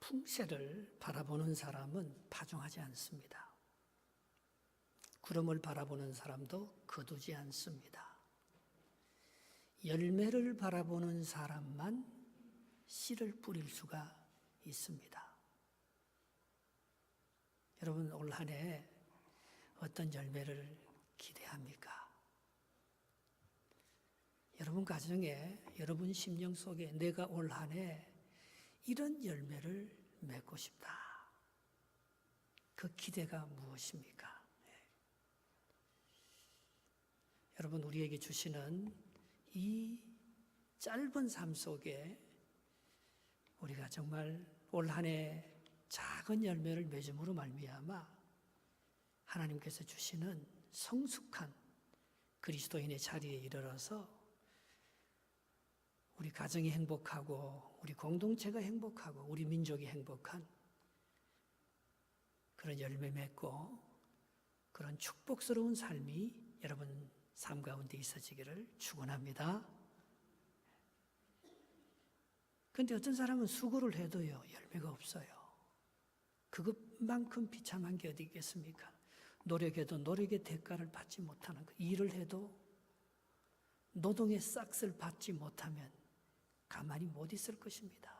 풍세를 바라보는 사람은 파종하지 않습니다. 구름을 바라보는 사람도 거두지 않습니다. 열매를 바라보는 사람만 씨를 뿌릴 수가 있습니다. 여러분, 올 한 해 어떤 열매를 기대합니까? 여러분 가정에, 여러분 심령 속에 내가 올 한 해 이런 열매를 맺고 싶다. 그 기대가 무엇입니까? 여러분, 우리에게 주시는 이 짧은 삶 속에 우리가 정말 올 한 해 작은 열매를 맺음으로 말미암아 하나님께서 주시는 성숙한 그리스도인의 자리에 이르러서 우리 가정이 행복하고 우리 공동체가 행복하고 우리 민족이 행복한 그런 열매 맺고 그런 축복스러운 삶이 여러분 삶 가운데 있어지기를 축원합니다. 그런데 어떤 사람은 수고를 해도요 열매가 없어요. 그것만큼 비참한 게 어디 있겠습니까? 노력해도 노력의 대가를 받지 못하는 것. 일을 해도 노동의 싹을 받지 못하면 가만히 못 있을 것입니다.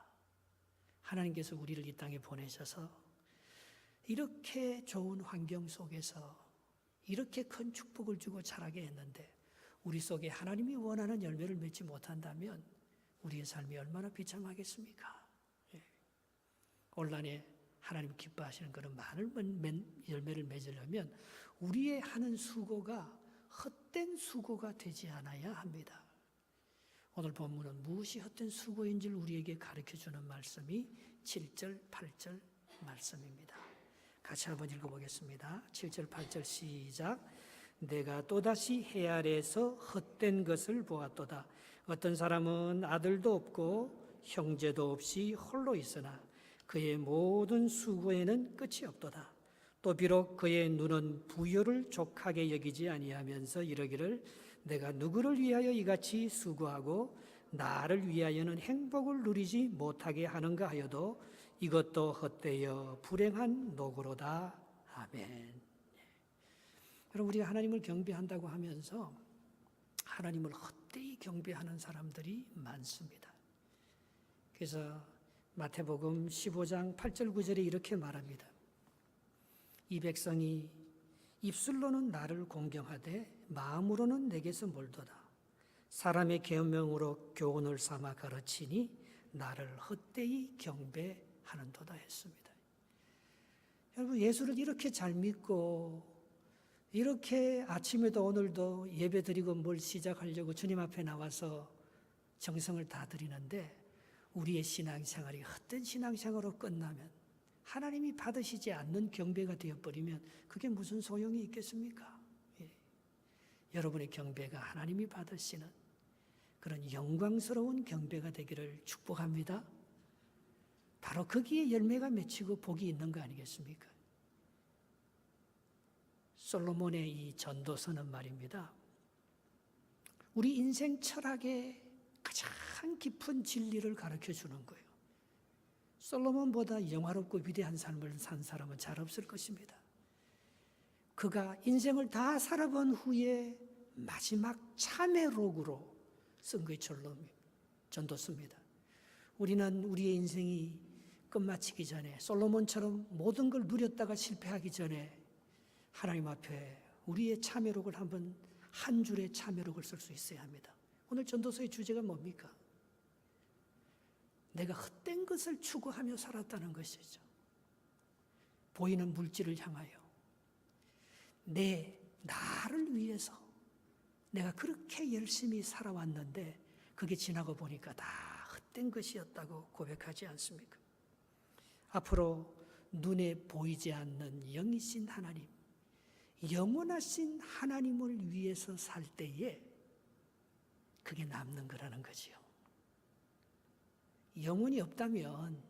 하나님께서 우리를 이 땅에 보내셔서 이렇게 좋은 환경 속에서 이렇게 큰 축복을 주고 자라게 했는데 우리 속에 하나님이 원하는 열매를 맺지 못한다면 우리의 삶이 얼마나 비참하겠습니까? 올 한 해 하나님 기뻐하시는 그런 많은 열매를 맺으려면 우리의 하는 수고가 헛된 수고가 되지 않아야 합니다. 오늘 본문은 무엇이 헛된 수고인지를 우리에게 가르쳐주는 말씀이 7절, 8절 말씀입니다. 같이 한번 읽어보겠습니다. 7절, 8절 시작. 내가 또다시 해 아래에서 헛된 것을 보았도다. 어떤 사람은 아들도 없고 형제도 없이 홀로 있으나 그의 모든 수고에는 끝이 없도다. 또 비록 그의 눈은 부요를 족하게 여기지 아니하면서 이러기를 내가 누구를 위하여 이같이 수고하고 나를 위하여는 행복을 누리지 못하게 하는가 하여도 이것도 헛되어 불행한 노고로다. 아멘. 여러분, 우리가 하나님을 경배한다고 하면서 하나님을 헛되이 경배하는 사람들이 많습니다. 그래서 마태복음 15장 8절 9절에 이렇게 말합니다. 이 백성이 입술로는 나를 공경하되 마음으로는 내게서 멀도다. 사람의 계명으로 교훈을 삼아 가르치니 나를 헛되이 경배하는도다 했습니다. 여러분, 예수를 이렇게 잘 믿고 이렇게 아침에도 오늘도 예배 드리고 뭘 시작하려고 주님 앞에 나와서 정성을 다 드리는데 우리의 신앙생활이 헛된 신앙생활로 끝나면 하나님이 받으시지 않는 경배가 되어버리면 그게 무슨 소용이 있겠습니까? 여러분의 경배가 하나님이 받으시는 그런 영광스러운 경배가 되기를 축복합니다. 바로 거기에 열매가 맺히고 복이 있는 거 아니겠습니까? 솔로몬의 이 전도서는 말입니다. 우리 인생 철학의 가장 깊은 진리를 가르쳐 주는 거예요. 솔로몬보다 영화롭고 위대한 삶을 산 사람은 잘 없을 것입니다. 그가 인생을 다 살아본 후에 마지막 참회록으로 쓴 것이 전도서입니다. 우리는 우리의 인생이 끝마치기 전에 솔로몬처럼 모든 걸 누렸다가 실패하기 전에 하나님 앞에 우리의 참회록을 한번 한 줄의 참회록을 쓸 수 있어야 합니다. 오늘 전도서의 주제가 뭡니까? 내가 헛된 것을 추구하며 살았다는 것이죠. 보이는 물질을 향하여 나를 위해서 내가 그렇게 열심히 살아왔는데 그게 지나고 보니까 다 헛된 것이었다고 고백하지 않습니까? 앞으로 눈에 보이지 않는 영이신 하나님, 영원하신 하나님을 위해서 살 때에 그게 남는 거라는 거지요. 영혼이 없다면,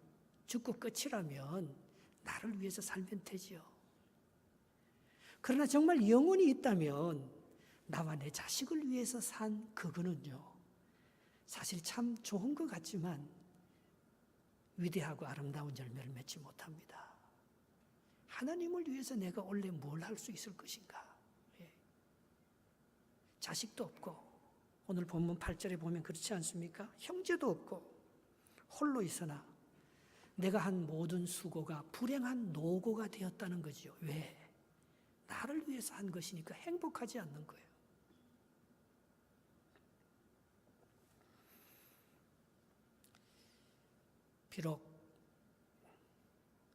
죽고 끝이라면 나를 위해서 살면 되지요. 그러나 정말 영혼이 있다면 나와 내 자식을 위해서 산 그거는요, 사실 참 좋은 것 같지만 위대하고 아름다운 열매를 맺지 못합니다. 하나님을 위해서 내가 원래 뭘 할 수 있을 것인가? 예. 자식도 없고, 오늘 본문 8절에 보면 그렇지 않습니까? 형제도 없고 홀로 있으나 내가 한 모든 수고가 불행한 노고가 되었다는 거죠. 왜? 나를 위해서 한 것이니까 행복하지 않는 거예요. 비록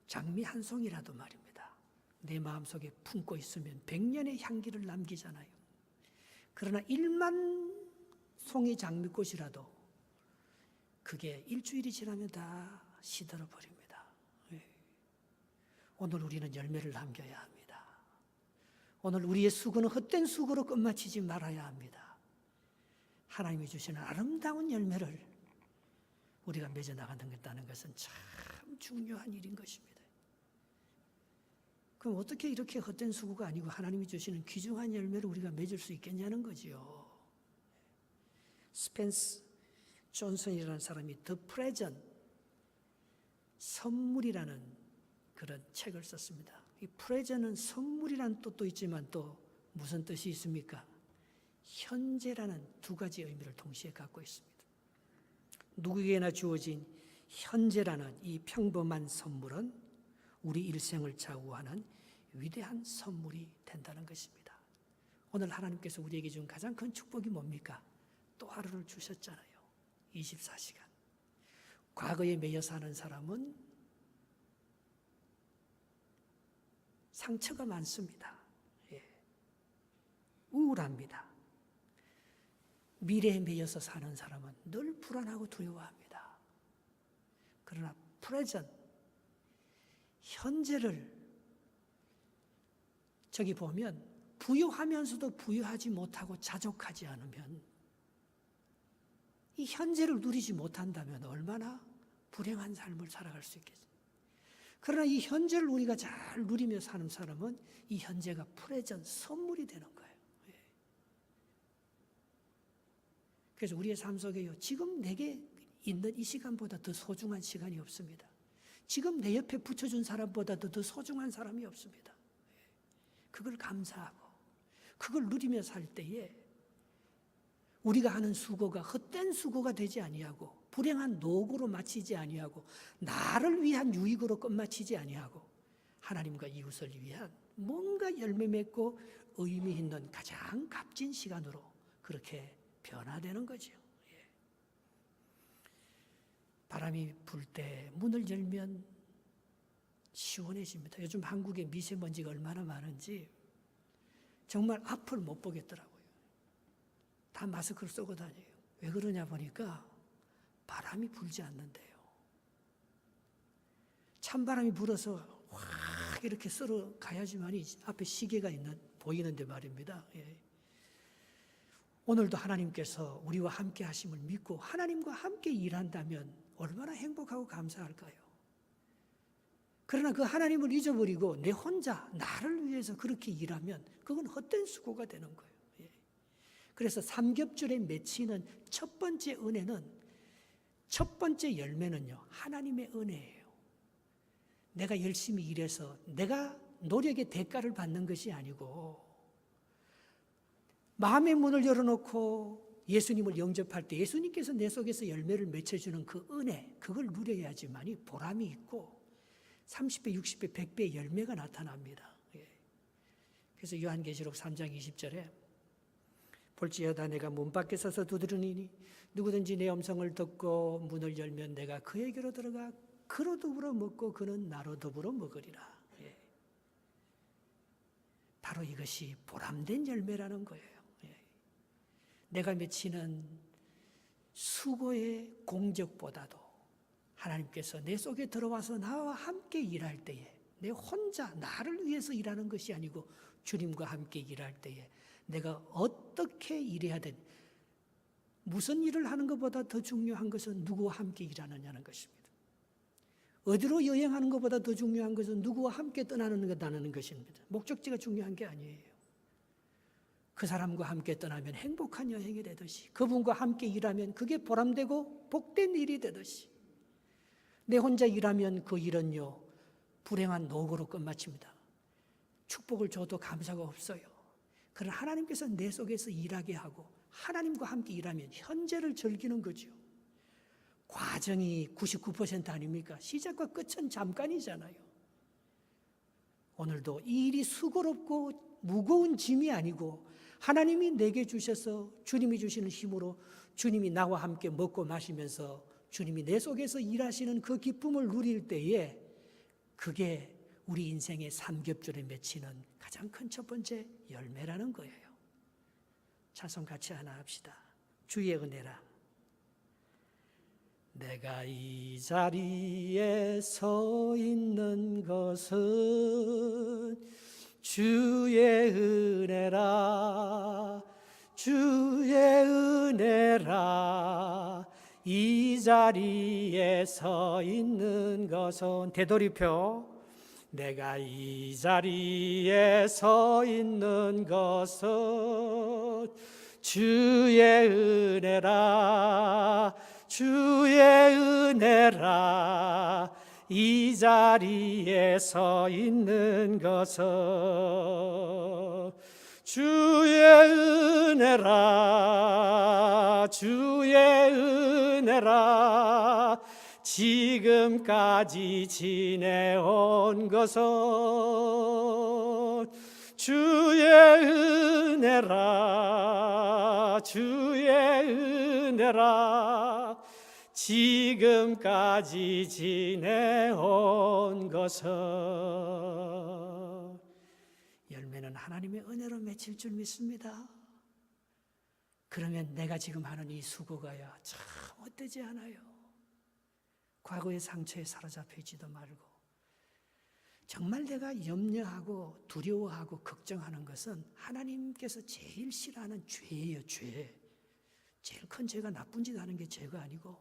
장미 한 송이라도 말입니다. 내 마음속에 품고 있으면 100년의 향기를 남기잖아요. 그러나 1만 송이 장미꽃이라도 그게 일주일이 지나면 다 시들어 버립니다. 오늘 우리는 열매를 남겨야 합니다. 오늘 우리의 수고는 헛된 수고로 끝마치지 말아야 합니다. 하나님이 주시는 아름다운 열매를 우리가 맺어나가는 것은 참 중요한 일인 것입니다. 그럼 어떻게 이렇게 헛된 수고가 아니고 하나님이 주시는 귀중한 열매를 우리가 맺을 수 있겠냐는 거지요. 스펜스 존슨이라는 사람이 The Present, 선물이라는 그런 책을 썼습니다. 이 Present은 선물이라는 뜻도 있지만 또 무슨 뜻이 있습니까? 현재라는 두 가지 의미를 동시에 갖고 있습니다. 누구에게나 주어진 현재라는 이 평범한 선물은 우리 일생을 좌우하는 위대한 선물이 된다는 것입니다. 오늘 하나님께서 우리에게 준 가장 큰 축복이 뭡니까? 또 하루를 주셨잖아요. 24시간. 과거에 매여 사는 사람은 상처가 많습니다. 우울합니다. 미래에 매여서 사는 사람은 늘 불안하고 두려워합니다. 그러나 프레젠트, 현재를 저기 보면 부유하면서도 부유하지 못하고 자족하지 않으면 이 현재를 누리지 못한다면 얼마나 불행한 삶을 살아갈 수 있겠습니까? 그러나 이 현재를 우리가 잘 누리며 사는 사람은 이 현재가 프레젠트, 선물이 되는 거예요. 그래서 우리의 삶 속에요, 지금 내게 있는 이 시간보다 더 소중한 시간이 없습니다. 지금 내 옆에 붙여준 사람보다 더 소중한 사람이 없습니다. 그걸 감사하고 그걸 누리며 살 때에 우리가 하는 수고가 헛된 수고가 되지 아니하고 불행한 노고로 마치지 아니하고 나를 위한 유익으로 끝마치지 아니하고 하나님과 이웃을 위한 뭔가 열매 맺고 의미 있는 가장 값진 시간으로 그렇게 변화되는 거죠. 바람이 불 때 문을 열면 시원해집니다. 요즘 한국에 미세먼지가 얼마나 많은지 정말 앞을 못 보겠더라고요. 다 마스크를 쓰고 다녀요. 왜 그러냐 보니까 바람이 불지 않는데요. 찬바람이 불어서 확 이렇게 쓸어 가야지만이 앞에 시계가 보이는데 말입니다. 오늘도 하나님께서 우리와 함께 하심을 믿고 하나님과 함께 일한다면 얼마나 행복하고 감사할까요? 그러나 그 하나님을 잊어버리고 내 혼자 나를 위해서 그렇게 일하면 그건 헛된 수고가 되는 거예요. 그래서 삼겹줄에 맺히는 첫 번째 은혜는, 첫 번째 열매는요, 하나님의 은혜예요. 내가 열심히 일해서 내가 노력의 대가를 받는 것이 아니고 마음의 문을 열어놓고 예수님을 영접할 때 예수님께서 내 속에서 열매를 맺혀주는 그 은혜, 그걸 누려야지만이 보람이 있고 30배, 60배, 100배의 열매가 나타납니다. 그래서 요한계시록 3장 20절에 볼지어다 내가 문 밖에 서서 두드리니 누구든지 내 음성을 듣고 문을 열면 내가 그에게로 들어가 그로 더불어 먹고 그는 나로 더불어 먹으리라. 바로 이것이 보람된 열매라는 거예요. 내가 맺히는 수고의 공적보다도 하나님께서 내 속에 들어와서 나와 함께 일할 때에 내 혼자 나를 위해서 일하는 것이 아니고 주님과 함께 일할 때에 내가 어떻게 일해야 된 무슨 일을 하는 것보다 더 중요한 것은 누구와 함께 일하느냐는 것입니다. 어디로 여행하는 것보다 더 중요한 것은 누구와 함께 떠나는 것입니다. 목적지가 중요한 게 아니에요. 그 사람과 함께 떠나면 행복한 여행이 되듯이 그분과 함께 일하면 그게 보람되고 복된 일이 되듯이 내 혼자 일하면 그 일은요, 불행한 노고로 끝마칩니다. 축복을 줘도 감사가 없어요. 그러나 하나님께서 내 속에서 일하게 하고 하나님과 함께 일하면 현재를 즐기는 거죠. 과정이 99% 아닙니까? 시작과 끝은 잠깐이잖아요. 오늘도 이 일이 수고롭고 무거운 짐이 아니고 하나님이 내게 주셔서 주님이 주시는 힘으로 주님이 나와 함께 먹고 마시면서 주님이 내 속에서 일하시는 그 기쁨을 누릴 때에 그게 우리 인생의 삼겹줄에 맺히는 가장 큰 첫 번째 열매라는 거예요. 찬송 같이 하나 합시다. 주의 은혜라. 내가 이 자리에 서 있는 것은 주의 은혜라. 주의 은혜라. 이 자리에 서 있는 것은 되돌이표. 내가 이 자리에 서 있는 것은 주의 은혜라. 주의 은혜라. 이 자리에 서 있는 것은 주의 은혜라. 주의 은혜라. 지금까지 지내온 것은 주의 은혜라. 주의 은혜라. 지금까지 지내온 것은 열매는 하나님의 은혜로 맺힐 줄 믿습니다. 그러면 내가 지금 하는 이 수고가야 참 헛되지 않아요. 과거의 상처에 사로잡혀 있지도 말고 정말 내가 염려하고 두려워하고 걱정하는 것은 하나님께서 제일 싫어하는 죄예요. 죄. 제일 큰 죄가 나쁜 짓 하는 게 죄가 아니고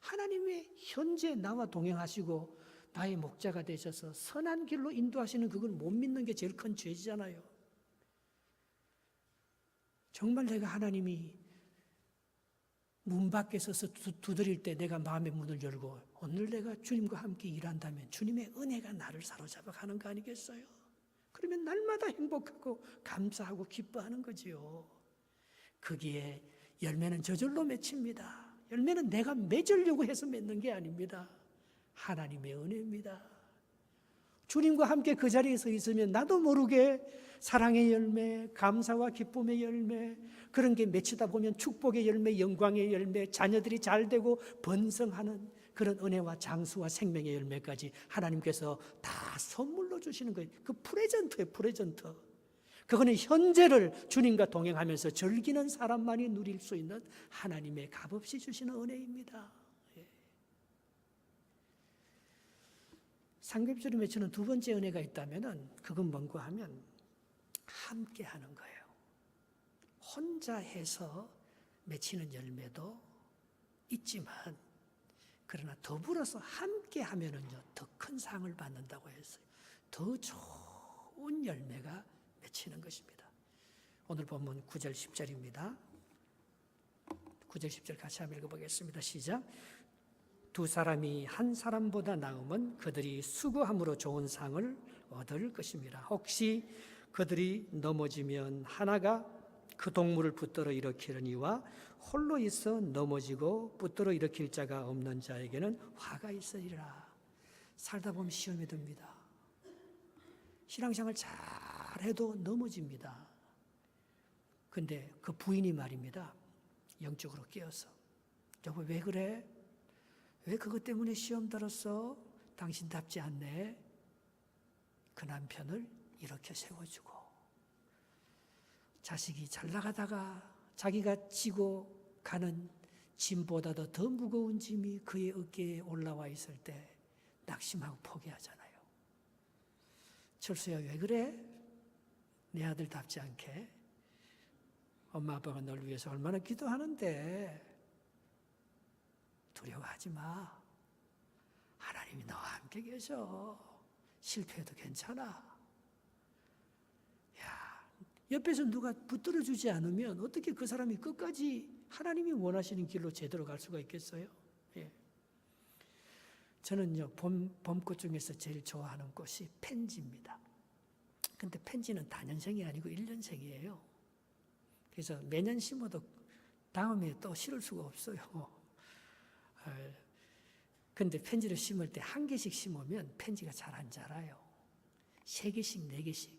하나님의 현재 나와 동행하시고 나의 목자가 되셔서 선한 길로 인도하시는 그걸 못 믿는 게 제일 큰 죄잖아요. 정말 내가 하나님이 문 밖에 서서 두드릴 때 내가 마음의 문을 열고 오늘 내가 주님과 함께 일한다면 주님의 은혜가 나를 사로잡아 가는 거 아니겠어요? 그러면 날마다 행복하고 감사하고 기뻐하는 거지요. 거기에 열매는 저절로 맺힙니다. 열매는 내가 맺으려고 해서 맺는 게 아닙니다. 하나님의 은혜입니다. 주님과 함께 그 자리에 서 있으면 나도 모르게 사랑의 열매, 감사와 기쁨의 열매, 그런 게 맺히다 보면 축복의 열매, 영광의 열매, 자녀들이 잘 되고 번성하는 그런 은혜와 장수와 생명의 열매까지 하나님께서 다 선물로 주시는 거예요. 그 프레젠트예요, 프레젠트. 그거는 현재를 주님과 동행하면서 즐기는 사람만이 누릴 수 있는 하나님의 값없이 주시는 은혜입니다. 삼겹줄이 맺히는 두 번째 은혜가 있다면 그건 뭔가 하면 함께 하는 거예요. 혼자 해서 맺히는 열매도 있지만 그러나 더불어서 함께 하면은요 더 큰 상을 받는다고 했어요. 더 좋은 열매가 맺히는 것입니다. 오늘 본문 9절 10절입니다. 9절 10절 같이 한번 읽어보겠습니다. 시작. 두 사람이 한 사람보다 나으면 그들이 수고함으로 좋은 상을 얻을 것입니다. 혹시 그들이 넘어지면 하나가 그 동물을 붙들어 일으키려니와 홀로 있어 넘어지고 붙들어 일으킬 자가 없는 자에게는 화가 있으리라. 살다 보면 시험이 듭니다. 신앙생활 잘해도 넘어집니다. 근데 그 부인이 말입니다. 영적으로 깨어서 여보 왜 그래? 왜 그것 때문에 시험 들었어? 당신답지 않네. 그 남편을 일으켜 세워주고 자식이 잘 나가다가 자기가 지고 가는 짐보다도 더 무거운 짐이 그의 어깨에 올라와 있을 때 낙심하고 포기하잖아요. 철수야 왜 그래? 내 아들답지 않게 엄마 아빠가 널 위해서 얼마나 기도하는데 두려워하지 마. 하나님이 너와 함께 계셔. 실패해도 괜찮아. 야, 옆에서 누가 붙들어주지 않으면 어떻게 그 사람이 끝까지 하나님이 원하시는 길로 제대로 갈 수가 있겠어요? 예. 저는요, 봄꽃 중에서 제일 좋아하는 꽃이 펜지입니다. 근데 펜지는 단연생이 아니고 1년생이에요. 그래서 매년 심어도 다음에 또 실을 수가 없어요. 근데 펜지를 심을 때 한 개씩 심으면 펜지가 잘 안 자라요. 3개씩, 4개씩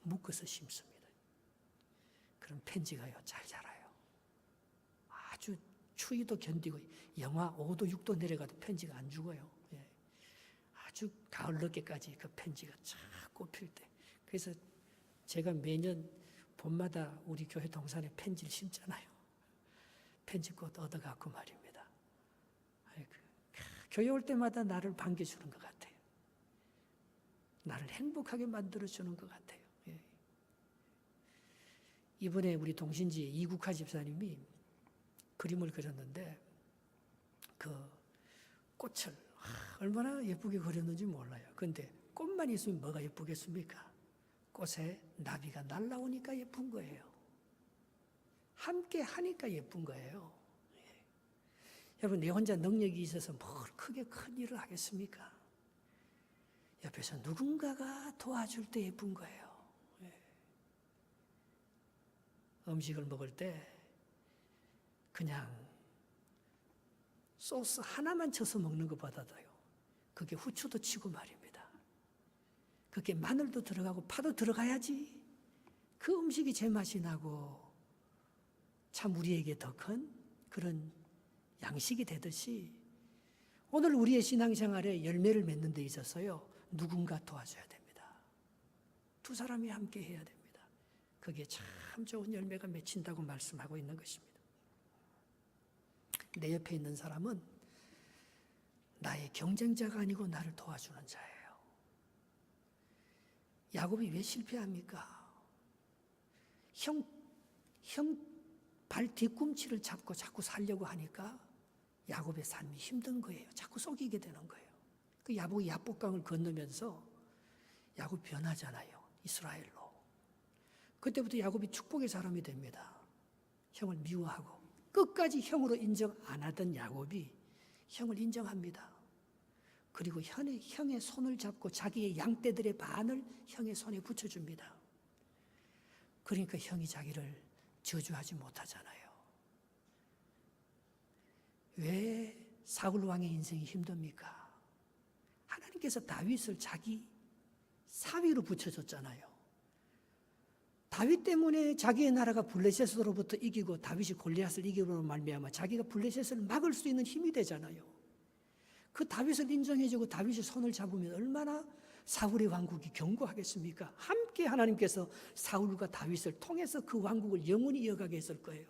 묶어서 심습니다. 그럼 펜지가요, 잘 자라요. 아주 추위도 견디고 영하 5도, 6도 내려가도 펜지가 안 죽어요. 예. 아주 가을 늦게까지 그 펜지가 쫙 꽃필 때. 그래서 제가 매년 봄마다 우리 교회 동산에 펜지를 심잖아요. 펜지꽃 얻어갖고 말입니다. 교회 올 때마다 나를 반겨주는 것 같아요. 나를 행복하게 만들어주는 것 같아요. 예. 이번에 우리 동신지 이국화 집사님이 그림을 그렸는데 그 꽃을 얼마나 예쁘게 그렸는지 몰라요. 그런데 꽃만 있으면 뭐가 예쁘겠습니까? 꽃에 나비가 날아오니까 예쁜 거예요. 함께 하니까 예쁜 거예요. 예. 여러분, 내 혼자 능력이 있어서 뭘 크게 큰 일을 하겠습니까? 옆에서 누군가가 도와줄 때 예쁜 거예요. 예. 음식을 먹을 때 그냥 소스 하나만 쳐서 먹는 것보다도요, 그게 후추도 치고 말입니다. 그게 마늘도 들어가고 파도 들어가야지 그 음식이 제맛이 나고 참 우리에게 더 큰 그런 양식이 되듯이 오늘 우리의 신앙생활에 열매를 맺는 데 있어서요, 누군가 도와줘야 됩니다. 2 사람이 함께 해야 됩니다. 그게 참 좋은 열매가 맺힌다고 말씀하고 있는 것입니다. 내 옆에 있는 사람은 나의 경쟁자가 아니고 나를 도와주는 자예요. 야곱이 왜 실패합니까? 형 발 뒤꿈치를 잡고 자꾸 살려고 하니까 야곱의 삶이 힘든 거예요. 자꾸 속이게 되는 거예요. 그 야곱이 야복강을 건너면서 야곱 변하잖아요. 이스라엘로. 그때부터 야곱이 축복의 사람이 됩니다. 형을 미워하고 끝까지 형으로 인정 안 하던 야곱이 형을 인정합니다. 그리고 형의 손을 잡고 자기의 양떼들의 반을 형의 손에 붙여줍니다. 그러니까 형이 자기를 저주하지 못하잖아요. 왜 사울 왕의 인생이 힘듭니까? 하나님께서 다윗을 자기 사위로 붙여줬잖아요. 다윗 때문에 자기의 나라가 블레셋으로부터 이기고 다윗이 골리앗을 이기로 말미암아 자기가 블레셋을 막을 수 있는 힘이 되잖아요. 그 다윗을 인정해주고 다윗이 손을 잡으면 얼마나 사울의 왕국이 견고하겠습니까? 함께 하나님께서 사울과 다윗을 통해서 그 왕국을 영원히 이어가게 했을 거예요.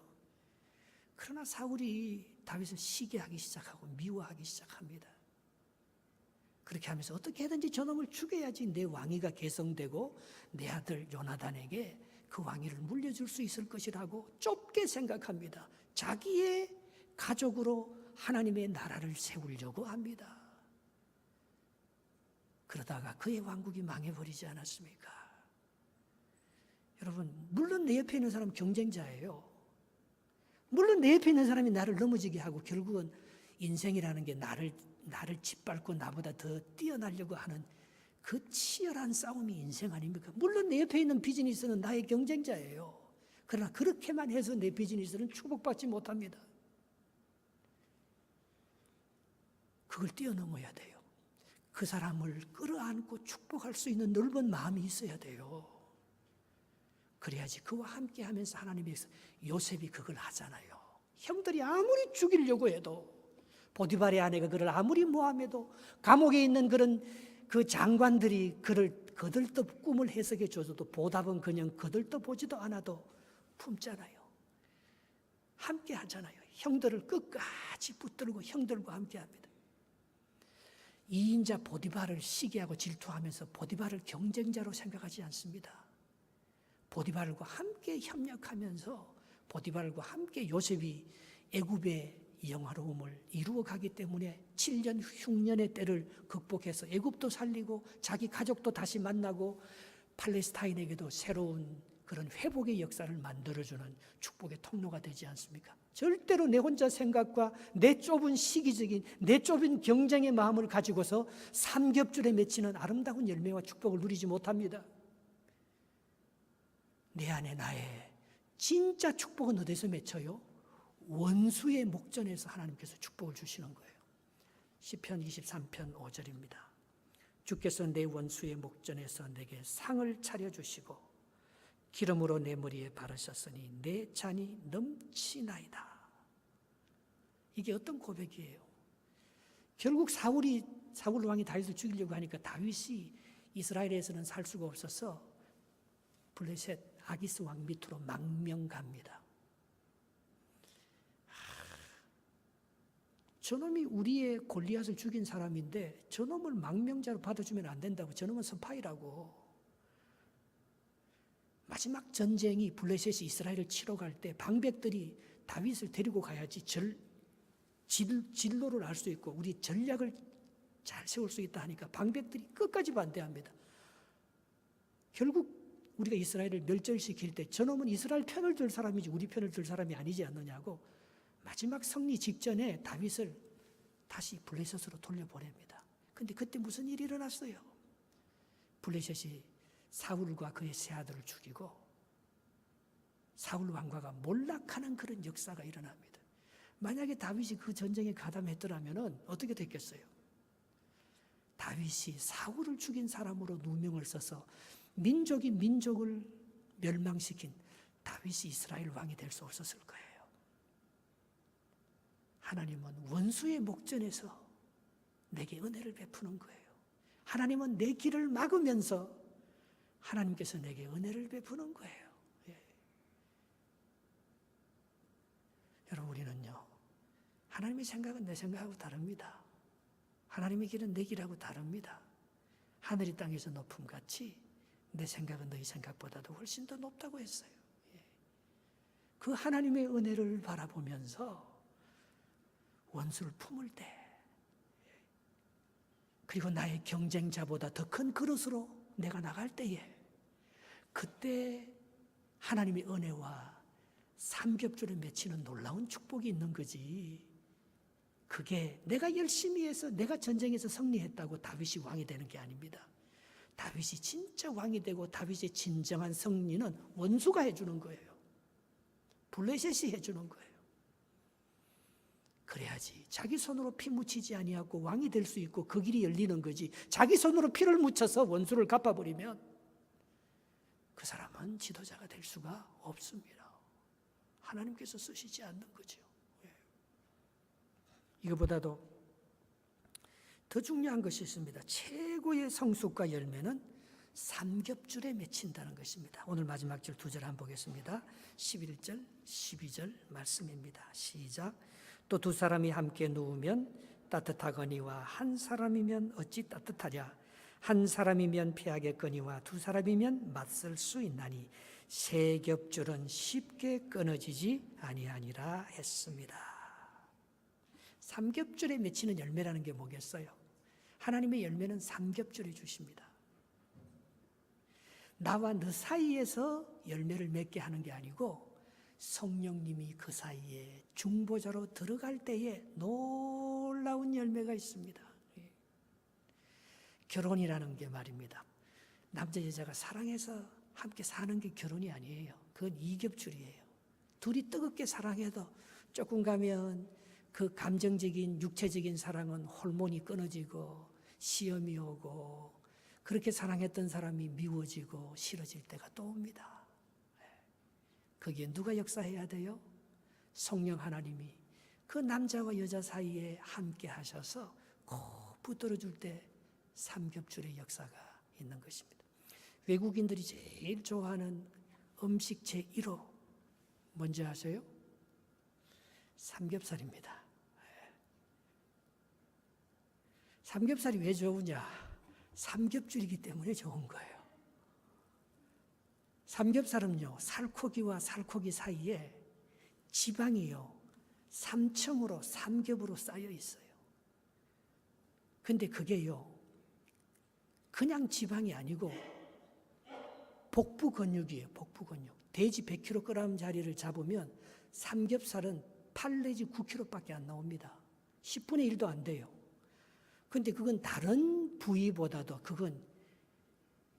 그러나 사울이 다윗을 시기하기 시작하고 미워하기 시작합니다. 그렇게 하면서 어떻게 해든지 저놈을 죽여야지 내 왕위가 계승되고 내 아들 요나단에게 그 왕위를 물려줄 수 있을 것이라고 좁게 생각합니다. 자기의 가족으로 하나님의 나라를 세우려고 합니다. 그러다가 그의 왕국이 망해버리지 않았습니까? 여러분, 물론 내 옆에 있는 사람은 경쟁자예요. 물론 내 옆에 있는 사람이 나를 넘어지게 하고 결국은 인생이라는 게 나를 짓밟고 나보다 더 뛰어나려고 하는 그 치열한 싸움이 인생 아닙니까? 물론 내 옆에 있는 비즈니스는 나의 경쟁자예요. 그러나 그렇게만 해서 내 비즈니스는 축복받지 못합니다. 그걸 뛰어넘어야 돼요. 그 사람을 끌어안고 축복할 수 있는 넓은 마음이 있어야 돼요. 그래야지 그와 함께 하면서 하나님께서 요셉이 그걸 하잖아요. 형들이 아무리 죽이려고 해도 보디발의 아내가 그를 아무리 모함해도 감옥에 있는 그런 그 장관들이 그를 거들떠 꿈을 해석해 줘도 보답은 그냥 거들떠 보지도 않아도 품잖아요. 함께 하잖아요. 형들을 끝까지 붙들고 형들과 함께 합니다. 이인자 보디발을 시기하고 질투하면서 보디발을 경쟁자로 생각하지 않습니다. 보디발과 함께 협력하면서 보디발과 함께 요셉이 애굽의 영화로움을 이루어 가기 때문에 7년 흉년의 때를 극복해서 애굽도 살리고 자기 가족도 다시 만나고 팔레스타인에게도 새로운 그런 회복의 역사를 만들어주는 축복의 통로가 되지 않습니까? 절대로 내 혼자 생각과 내 좁은 시기적인, 내 좁은 경쟁의 마음을 가지고서 삼겹줄에 맺히는 아름다운 열매와 축복을 누리지 못합니다. 내 안에 나의 진짜 축복은 어디서 맺혀요? 원수의 목전에서 하나님께서 축복을 주시는 거예요. 시편 23편 5절입니다. 주께서 내 원수의 목전에서 내게 상을 차려주시고 기름으로 내 머리에 바르셨으니 내 잔이 넘치나이다. 이게 어떤 고백이에요? 결국 사울 왕이 다윗을 죽이려고 하니까 다윗이 이스라엘에서는 살 수가 없어서 블레셋 아기스 왕 밑으로 망명 갑니다. 저놈이 우리의 골리앗을 죽인 사람인데 저놈을 망명자로 받아주면 안 된다고. 저놈은 스파이라고. 마지막 전쟁이 블레셋이 이스라엘을 치러 갈 때 방백들이 다윗을 데리고 가야지 진로를 알 수 있고 우리 전략을 잘 세울 수 있다 하니까 방백들이 끝까지 반대합니다. 결국 우리가 이스라엘을 멸절시킬 때 저놈은 이스라엘 편을 들 사람이지 우리 편을 들 사람이 아니지 않느냐고 마지막 승리 직전에 다윗을 다시 블레셋으로 돌려보냅니다. 그런데 그때 무슨 일이 일어났어요? 블레셋이 사울과 그의 세 아들을 죽이고 사울 왕과가 몰락하는 그런 역사가 일어납니다. 만약에 다윗이 그 전쟁에 가담했더라면 어떻게 됐겠어요? 다윗이 사울을 죽인 사람으로 누명을 써서 민족이 민족을 멸망시킨 다윗이 이스라엘 왕이 될 수 없었을 거예요. 하나님은 원수의 목전에서 내게 은혜를 베푸는 거예요. 하나님은 내 길을 막으면서 하나님께서 내게 은혜를 베푸는 거예요. 예. 여러분 우리는요. 하나님의 생각은 내 생각하고 다릅니다. 하나님의 길은 내 길하고 다릅니다. 하늘이 땅에서 높음같이 내 생각은 너희 생각보다도 훨씬 더 높다고 했어요. 예. 그 하나님의 은혜를 바라보면서 원수를 품을 때 그리고 나의 경쟁자보다 더 큰 그릇으로 내가 나갈 때에 그때 하나님의 은혜와 삼겹줄에 맺히는 놀라운 축복이 있는 거지. 그게 내가 열심히 해서 내가 전쟁에서 승리했다고 다윗이 왕이 되는 게 아닙니다. 다윗이 진짜 왕이 되고 다윗의 진정한 승리는 원수가 해주는 거예요. 블레셋이 해주는 거예요. 그래야지 자기 손으로 피 묻히지 아니하고 왕이 될 수 있고 그 길이 열리는 거지. 자기 손으로 피를 묻혀서 원수를 갚아버리면 그 사람은 지도자가 될 수가 없습니다. 하나님께서 쓰시지 않는 거죠. 이거보다도 더 중요한 것이 있습니다. 최고의 성숙과 열매는 삼겹줄에 맺힌다는 것입니다. 오늘 마지막 절 2절 한번 보겠습니다. 11절, 12절 말씀입니다. 시작. 또 두 사람이 함께 누우면 따뜻하거니와 한 사람이면 어찌 따뜻하랴. 한 사람이면 피하겠거니와 두 사람이면 맞설 수 있나니 세 겹줄은 쉽게 끊어지지 아니하니라 했습니다. 삼겹줄에 맺히는 열매라는 게 뭐겠어요? 하나님의 열매는 삼겹줄에 주십니다. 나와 너 사이에서 열매를 맺게 하는 게 아니고 성령님이 그 사이에 중보자로 들어갈 때에 놀라운 열매가 있습니다. 결혼이라는 게 말입니다. 남자 여자가 사랑해서 함께 사는 게 결혼이 아니에요. 그건 이겹줄이에요. 둘이 뜨겁게 사랑해도 조금 가면 그 감정적인 육체적인 사랑은 호르몬이 끊어지고 시험이 오고 그렇게 사랑했던 사람이 미워지고 싫어질 때가 또 옵니다. 거기에 누가 역사해야 돼요? 성령 하나님이 그 남자와 여자 사이에 함께 하셔서 꼭 붙들어줄 때 삼겹줄의 역사가 있는 것입니다. 외국인들이 제일 좋아하는 음식 제1호 뭔지 아세요? 삼겹살입니다. 삼겹살이 왜 좋으냐? 삼겹줄이기 때문에 좋은 거예요. 삼겹살은요, 살코기와 살코기 사이에 지방이요, 3층으로 삼겹으로 쌓여 있어요. 근데 그게요, 그냥 지방이 아니고 복부 근육이에요. 복부 근육. 돼지 100kg짜리를 잡으면 삼겹살은 8 내지 9kg밖에 안 나옵니다. 10분의 1도 안 돼요. 그런데 그건 다른 부위보다도 그건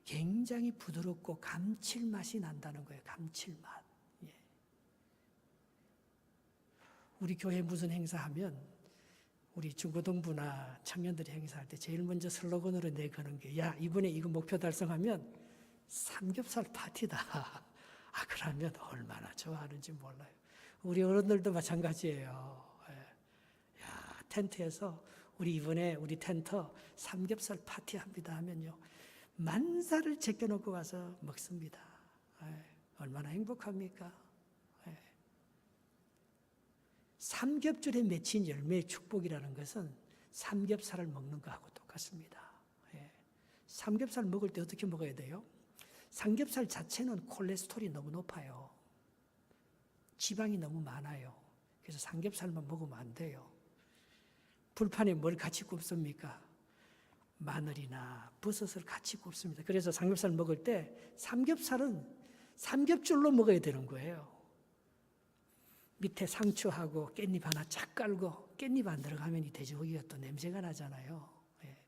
굉장히 부드럽고 감칠맛이 난다는 거예요. 감칠맛. 예. 우리 교회 무슨 행사하면 우리 중고등부나 청년들이 행사할 때 제일 먼저 슬로건으로 내거는 게, 야, 이번에 이거 목표 달성하면 삼겹살 파티다. 아, 그러면 얼마나 좋아하는지 몰라요. 우리 어른들도 마찬가지예요. 예. 야, 텐트에서 우리 이번에 우리 텐트 삼겹살 파티 합니다 하면요, 만사를 제껴놓고 가서 먹습니다. 예. 얼마나 행복합니까? 예. 삼겹줄에 맺힌 열매의 축복이라는 것은 삼겹살을 먹는 거하고 똑같습니다. 예. 삼겹살 먹을 때 어떻게 먹어야 돼요? 삼겹살 자체는 콜레스테롤이 너무 높아요. 지방이 너무 많아요. 그래서 삼겹살만 먹으면 안 돼요. 불판에 뭘 같이 굽습니까? 마늘이나 버섯을 같이 굽습니다. 그래서 삼겹살 먹을 때 삼겹살은 삼겹줄로 먹어야 되는 거예요. 밑에 상추하고 깻잎 하나 쫙 깔고, 깻잎 안 들어가면 이 돼지고기가 또 냄새가 나잖아요. 예.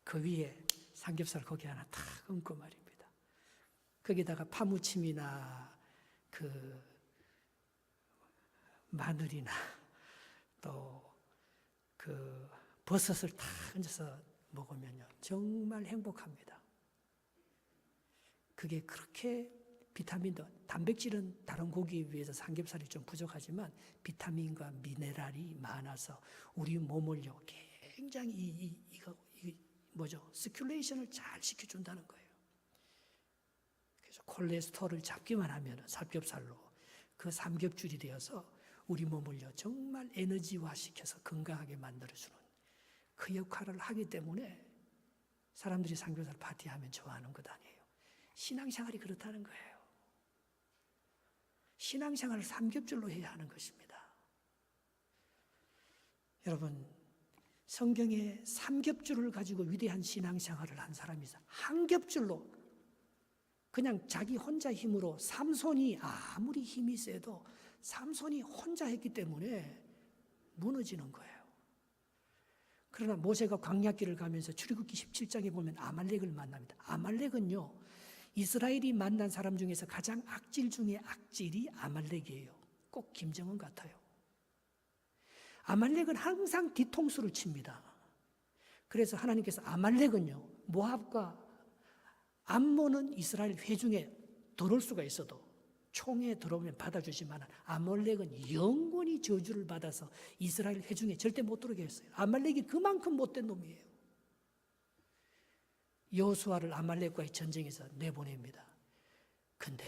그 위에 삼겹살 고기 하나 탁 얹고 말입니다. 거기다가 파무침이나 그 마늘이나 또 그 버섯을 탁 얹어서 먹으면요, 정말 행복합니다. 그게 그렇게 비타민도, 단백질은 다른 고기에 비해서 삼겹살이 좀 부족하지만 비타민과 미네랄이 많아서 우리 몸을요, 굉장히 스큘레이션을 잘 시켜준다는 거예요. 그래서 콜레스테롤을 잡기만 하면 삼겹살로 그 삼겹줄이 되어서 우리 몸을요, 정말 에너지화 시켜서 건강하게 만들어주는 그 역할을 하기 때문에 사람들이 삼겹살 파티하면 좋아하는 것 아니에요. 신앙생활이 그렇다는 거예요. 신앙생활을 삼겹줄로 해야 하는 것입니다. 여러분, 성경에 삼겹줄을 가지고 위대한 신앙생활을 한 사람이 있어요. 한 겹줄로 그냥 자기 혼자 힘으로, 삼손이 아무리 힘이 세도 삼손이 혼자 했기 때문에 무너지는 거예요. 그러나 모세가 광야길을 가면서 출애굽기 17장에 보면 아말렉을 만납니다. 아말렉은요, 이스라엘이 만난 사람 중에서 가장 악질 중에 악질이 아말렉이에요. 꼭 김정은 같아요. 아말렉은 항상 뒤통수를 칩니다. 그래서 하나님께서 아말렉은요, 모압과 암몬은 이스라엘 회중에 들어올 수가 있어도 총에 들어오면 받아주지만 아말렉은 영원히 저주를 받아서 이스라엘 회중에 절대 못 들어오게 했어요. 아말렉이 그만큼 못된 놈이에요. 여호수아를 아말렉과의 전쟁에서 내보냅니다. 근데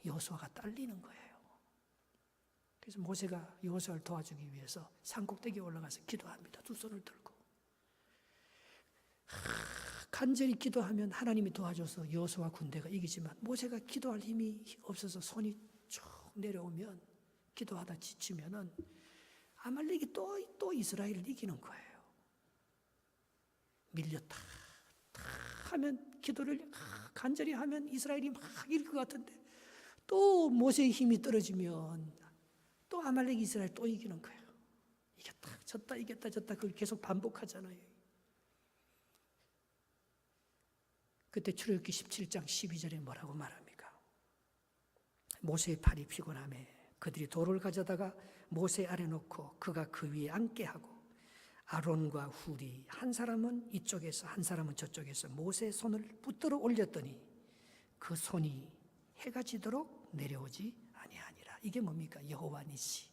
여호수아가 딸리는 거예요. 그래서 모세가 여호수아를 도와주기 위해서 산꼭대기에 올라가서 기도합니다. 두 손을 들고. 간절히 기도하면 하나님이 도와줘서 여호수아 군대가 이기지만 모세가 기도할 힘이 없어서 손이 쭉 내려오면, 기도하다 지치면은 아말렉이 또 이스라엘을 이기는 거예요. 밀렸다 하면, 기도를 간절히 하면 이스라엘이 막 이길 것 같은데 또 모세의 힘이 떨어지면 또 아말렉이 이스라엘 또 이기는 거예요. 이겼다 졌다 이겼다 졌다, 그걸 계속 반복하잖아요. 그때 출애굽기 17장 12절에 뭐라고 말합니까? 모세의 팔이 피곤하매 그들이 돌을 가져다가 모세 아래 놓고 그가 그 위에 앉게 하고 아론과 훌이 한 사람은 이쪽에서 한 사람은 저쪽에서 모세의 손을 붙들어 올렸더니 그 손이 해가 지도록 내려오지 아니하니라. 이게 뭡니까? 여호와 니시.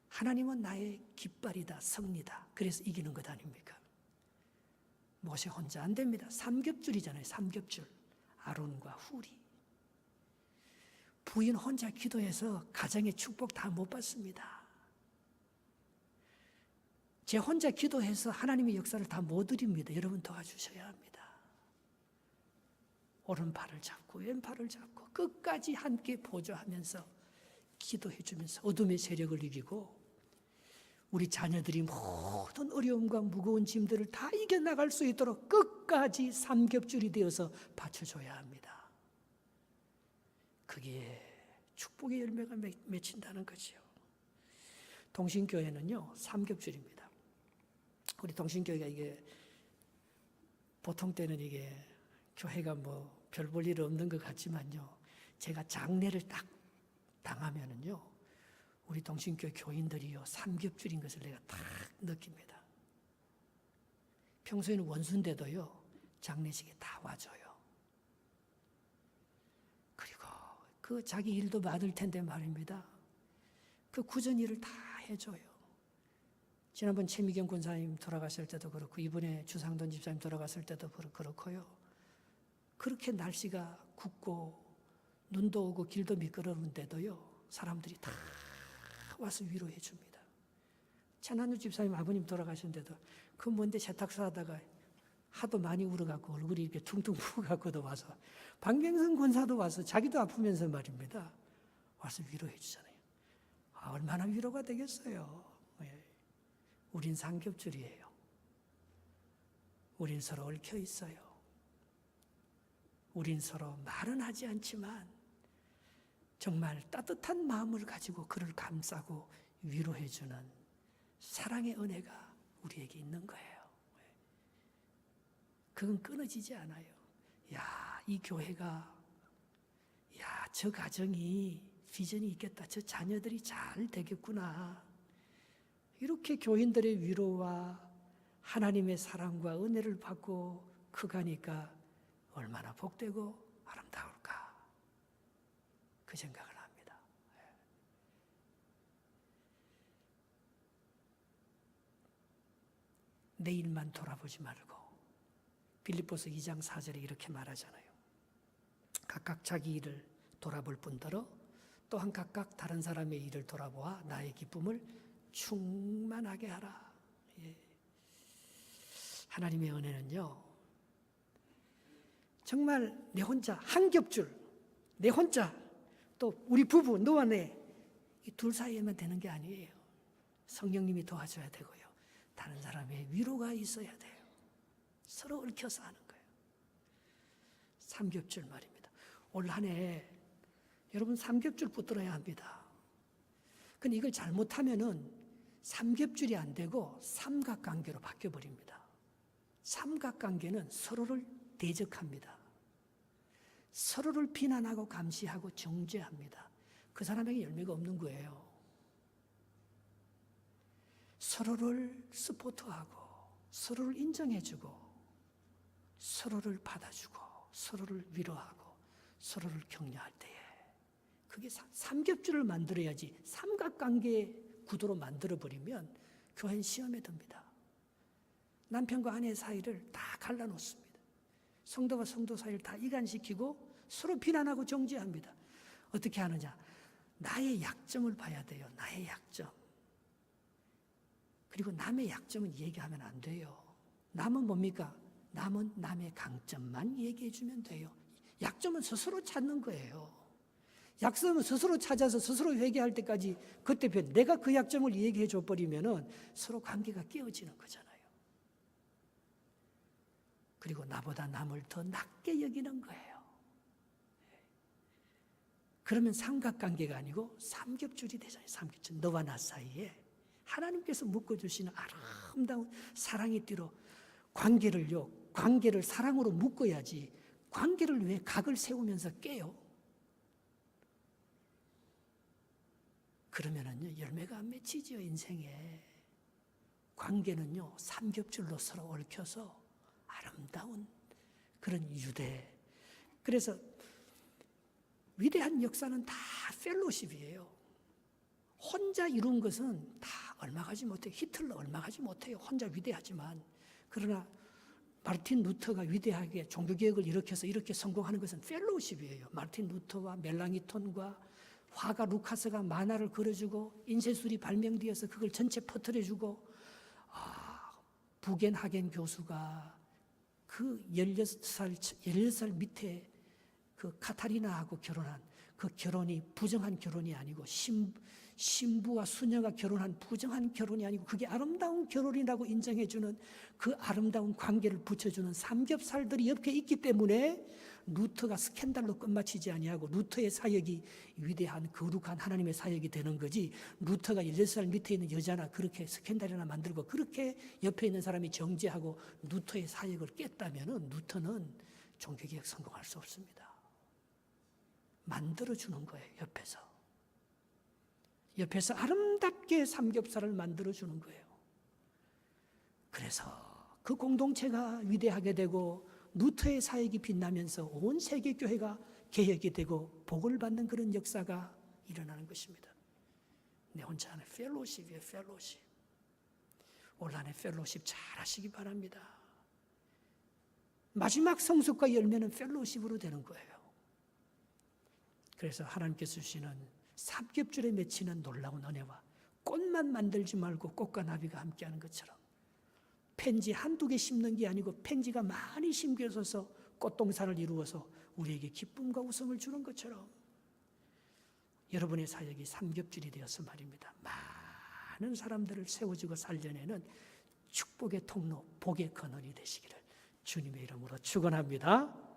하나님은 나의 깃발이다, 성리다. 그래서 이기는 것 아닙니까? 모세 혼자 안 됩니다. 삼겹줄이잖아요. 삼겹줄. 아론과 훌이. 부인 혼자 기도해서 가정의 축복 다 못 받습니다. 제 혼자 기도해서 하나님의 역사를 다 못 드립니다. 여러분 도와주셔야 합니다. 오른팔을 잡고 왼팔을 잡고 끝까지 함께 보조하면서 기도해 주면서 어둠의 세력을 이기고 우리 자녀들이 모든 어려움과 무거운 짐들을 다 이겨나갈 수 있도록 끝까지 삼겹줄이 되어서 받쳐줘야 합니다. 거기에 축복의 열매가 맺힌다는 거죠. 동신교회는요, 삼겹줄입니다. 우리 동신교회가 이게 보통 때는 이게 교회가 뭐 별 볼 일 없는 것 같지만요, 제가 장례를 딱 당하면은요, 우리 동신교회 교인들이요, 삼겹줄인 것을 내가 딱 느낍니다. 평소에는 원수인데도요, 장례식에 다 와줘요. 그리고 그 자기 일도 많을 텐데 말입니다. 그 굳은 일을 다 해줘요. 지난번 최미경 권사님 돌아갔을 때도 그렇고, 이번에 주상돈 집사님 돌아갔을 때도 그렇고요. 그렇게 날씨가 굽고 눈도 오고 길도 미끄러운데도요, 사람들이 다 와서 위로해 줍니다. 천안유 집사님 아버님 돌아가셨는데도 그 먼데 세탁소 하다가 하도 많이 울어갖고 얼굴이 이렇게 퉁퉁 부어갖고도 와서, 박명선 권사도 와서 자기도 아프면서 말입니다, 와서 위로해 주잖아요. 얼마나 위로가 되겠어요. 우린 삼겹줄이에요. 우린 서로 얽혀 있어요. 우린 서로 말은 하지 않지만 정말 따뜻한 마음을 가지고 그를 감싸고 위로해주는 사랑의 은혜가 우리에게 있는 거예요. 그건 끊어지지 않아요. 야, 이 교회가, 야, 저 가정이 비전이 있겠다. 저 자녀들이 잘 되겠구나. 이렇게 교인들의 위로와 하나님의 사랑과 은혜를 받고 커가니까 얼마나 복되고 아름다울까, 그 생각을 합니다. 내일만 돌아보지 말고, 빌립보서 2장 4절에 이렇게 말하잖아요. 각각 자기 일을 돌아볼 뿐더러 또한 각각 다른 사람의 일을 돌아보아 나의 기쁨을 충만하게 하라. 예. 하나님의 은혜는요, 정말 내 혼자 한 겹줄, 내 혼자, 또 우리 부부, 너와 내, 이 둘 사이에만 되는 게 아니에요. 성령님이 도와줘야 되고요, 다른 사람의 위로가 있어야 돼요. 서로 얽혀서 하는 거예요. 삼겹줄 말입니다. 올 한 해 여러분 삼겹줄 붙들어야 합니다. 근데 이걸 잘못하면은 삼겹줄이 안 되고 삼각관계로 바뀌어버립니다. 삼각관계는 서로를 대적합니다. 서로를 비난하고 감시하고 정죄합니다. 그 사람에게 열매가 없는 거예요. 서로를 서포트하고 서로를 인정해주고 서로를 받아주고 서로를 위로하고 서로를 격려할 때에, 그게 삼겹줄을 만들어야지. 삼각관계 구도로 만들어버리면 교회는 시험에 듭니다. 남편과 아내 사이를 다 갈라놓습니다. 성도와 성도 사이를 다 이간시키고 서로 비난하고 정죄합니다. 어떻게 하느냐? 나의 약점을 봐야 돼요. 나의 약점. 그리고 남의 약점은 얘기하면 안 돼요. 남은 뭡니까? 남은 남의 강점만 얘기해 주면 돼요. 약점은 스스로 찾는 거예요. 약점은 스스로 찾아서 스스로 회개할 때까지, 그때 내가 그 약점을 얘기해 줘버리면은 서로 관계가 깨어지는 거잖아요. 그리고 나보다 남을 더 낮게 여기는 거예요. 그러면 삼각관계가 아니고 삼겹줄이 되잖아요. 삼겹줄. 너와 나 사이에 하나님께서 묶어주시는 아름다운 사랑의 띠로 관계를 사랑으로 묶어야지, 관계를 왜 각을 세우면서 깨요? 그러면은요, 열매가 안 맺히지요, 인생에. 관계는요, 삼겹줄로 서로 얽혀서 아름다운 그런 유대. 그래서 위대한 역사는 다 펠로십이에요. 혼자 이룬 것은 다 얼마 가지 못해요. 히틀러 얼마 가지 못해요. 혼자 위대하지만. 그러나 마르틴 루터가 위대하게 종교개혁을 일으켜서 이렇게 성공하는 것은 펠로십이에요. 마르틴 루터와 멜랑이톤과 화가 루카스가 만화를 그려주고 인쇄술이 발명되어서 그걸 전체 퍼뜨려주고, 부겐하겐 교수가 그 16살 밑에 그 카타리나하고 결혼한 그 결혼이 부정한 결혼이 아니고, 신부와 수녀가 결혼한 부정한 결혼이 아니고, 그게 아름다운 결혼이라고 인정해주는 그 아름다운 관계를 붙여주는 삼겹살들이 옆에 있기 때문에 루터가 스캔들로 끝마치지 아니하고 루터의 사역이 위대한 거룩한 하나님의 사역이 되는 거지, 루터가 16살 밑에 있는 여자나 그렇게 스캔들이나 만들고 그렇게 옆에 있는 사람이 정죄하고 루터의 사역을 깼다면 루터는 종교개혁 성공할 수 없습니다. 만들어주는 거예요. 옆에서 아름답게 삼겹살을 만들어주는 거예요. 그래서 그 공동체가 위대하게 되고 루터의 사역이 빛나면서 온 세계 교회가 개혁이 되고 복을 받는 그런 역사가 일어나는 것입니다. 내 혼자 하는 펠로십이에요. 펠로십. 올 한해 펠로십 잘 하시기 바랍니다. 마지막 성숙과 열매는 펠로십으로 되는 거예요. 그래서 하나님께서 주시는 삼겹줄에 맺히는 놀라운 은혜와 꽃만 만들지 말고 꽃과 나비가 함께하는 것처럼 펜지 한두 개 심는 게 아니고 펜지가 많이 심겨져서 꽃동산을 이루어서 우리에게 기쁨과 웃음을 주는 것처럼 여러분의 사역이 삼겹줄이 되어서 말입니다. 많은 사람들을 세워주고 살려내는 축복의 통로, 복의 근원이 되시기를 주님의 이름으로 축원합니다.